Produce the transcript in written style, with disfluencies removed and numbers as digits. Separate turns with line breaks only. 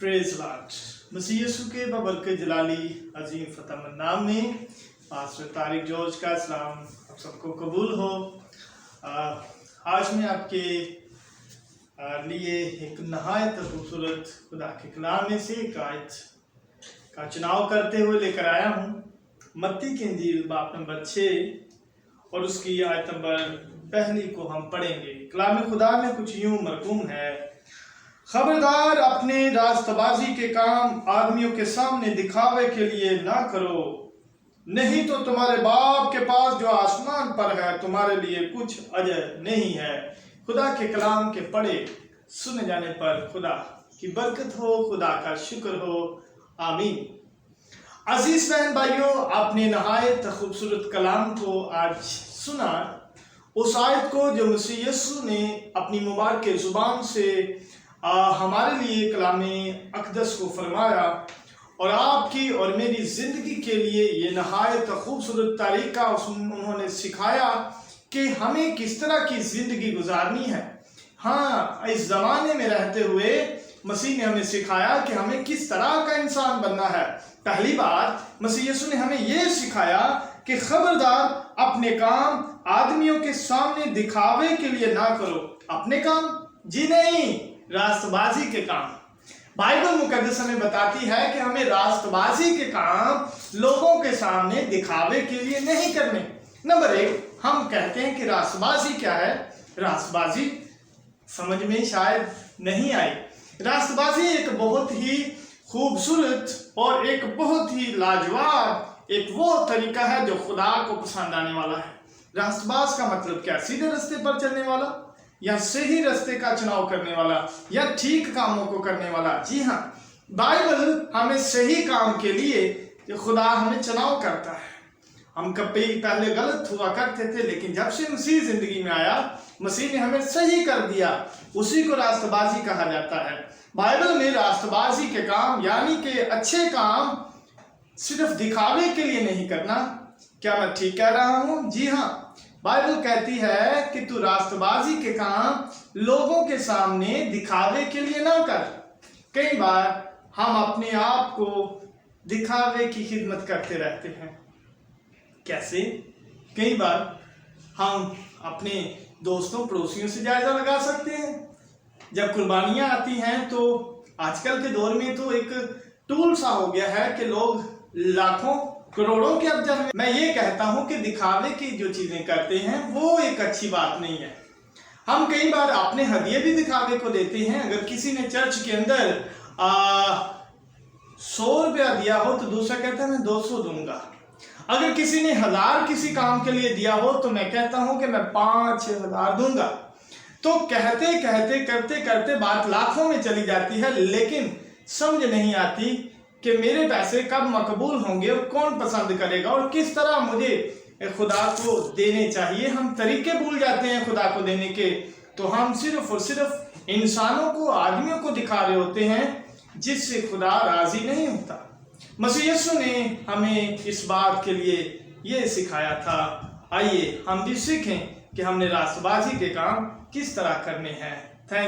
Praise Lord. मसीह यीशु के बबरकत जलाली अजीम फतह नाम में पास्टर तारिक जॉर्ज का सलाम आप सबको कबूल हो। आज मैं आपके लिए एक नहायत खूबसूरत खुदा के कलाम में से एक आयत का चुनाव करते हुए लेकर आया हूँ। मत्ती की इंजील बाब नंबर 6 और उसकी आयत नंबर 1 को हम पढ़ेंगे। कलाम खुदा में कुछ यूं मरकूम है, खबरदार अपने रास्तबाजी के काम आदमियों के सामने दिखावे के लिए ना करो, नहीं तो तुम्हारे बाप के पास जो आसमान पर है तुम्हारे लिए कुछ अजर नहीं है। खुदा के कलाम के पढ़े सुने जाने पर खुदा की बरकत हो, खुदा का शुक्र हो, आमीन। अजीज बहन भाइयों, आपने नहायत खूबसूरत कलाम को आज सुना, उस आयत को जो मसीह यीशु ने अपनी मुबारक जुबान से हमारे लिए कलामे अक़दस को फरमाया और आपकी और मेरी ज़िंदगी के लिए ये नहायत खूबसूरत तरीका उन्होंने सिखाया कि हमें किस तरह की ज़िंदगी गुजारनी है। हाँ, इस ज़माने में रहते हुए मसीह ने हमें सिखाया कि हमें किस तरह का इंसान बनना है। पहली बात मसीह यीशु ने हमें ये सिखाया कि खबरदार अपने काम आदमियों के सामने दिखावे के लिए ना करो। अपने काम? जी नहीं, रास्तबाजी के काम। बाइबल मुकद्दस हमें बताती है कि हमें रास्तबाजी के काम लोगों के सामने दिखावे के लिए नहीं करने। नंबर 1, हम कहते हैं कि रास्तबाजी क्या है। रास्तबाजी समझ में शायद नहीं आई। रास्तबाजी एक बहुत ही खूबसूरत और एक बहुत ही लाजवाब एक वो तरीका है जो खुदा को पसंद आने वाला है। रास्तबाज का मतलब क्या? सीधे रास्ते पर चलने वाला या सही रास्ते का चुनाव करने वाला या ठीक कामों को करने वाला। जी हाँ, बाइबल हमें सही काम के लिए खुदा हमें चुनाव करता है। हम कभी पहले गलत हुआ करते थे, लेकिन जब से मसीह जिंदगी में आया, मसीह ने हमें सही कर दिया। उसी को रास्तबाजी कहा जाता है। बाइबल में रास्तबाजी के काम यानी कि अच्छे काम सिर्फ दिखावे के लिए नहीं करना। क्या मैं ठीक कह रहा हूँ? जी हाँ, बाइबल कहती है कि तू रास्तबाजी के काम लोगों के सामने दिखावे के लिए ना कर। कई बार हम अपने आप को दिखावे की खिदमत करते रहते हैं। कैसे? कई बार हम अपने दोस्तों पड़ोसियों से जायजा लगा सकते हैं। जब कुर्बानियां आती हैं तो आजकल के दौर में तो एक टूल सा हो गया है कि लोग लाखों करोड़ों के अब्जर में। मैं ये कहता हूं कि दिखावे की जो चीजें करते हैं वो एक अच्छी बात नहीं है। हम कई बार अपने हदिये भी दिखावे को देते हैं। अगर किसी ने चर्च के अंदर 100 रुपया दिया हो तो दूसरा कहता है मैं 200 दूंगा। अगर किसी ने 1000 किसी काम के लिए दिया हो तो मैं कहता हूं कि मैं 5000 दूंगा। तो कहते कहते करते करते बात लाखों में चली जाती है, लेकिन समझ नहीं आती कि मेरे पैसे कब मकबूल होंगे और कौन पसंद करेगा और किस तरह मुझे खुदा को देने चाहिए। हम तरीके भूल जाते हैं खुदा को देने के, तो हम सिर्फ और सिर्फ इंसानों को, आदमियों को दिखा रहे होते हैं जिससे खुदा राजी नहीं होता। मसीह यीशु ने हमें इस बात के लिए ये सिखाया था। आइए हम भी सीखें कि हमने रास्तबाजी के काम किस तरह करने हैं। Thank you.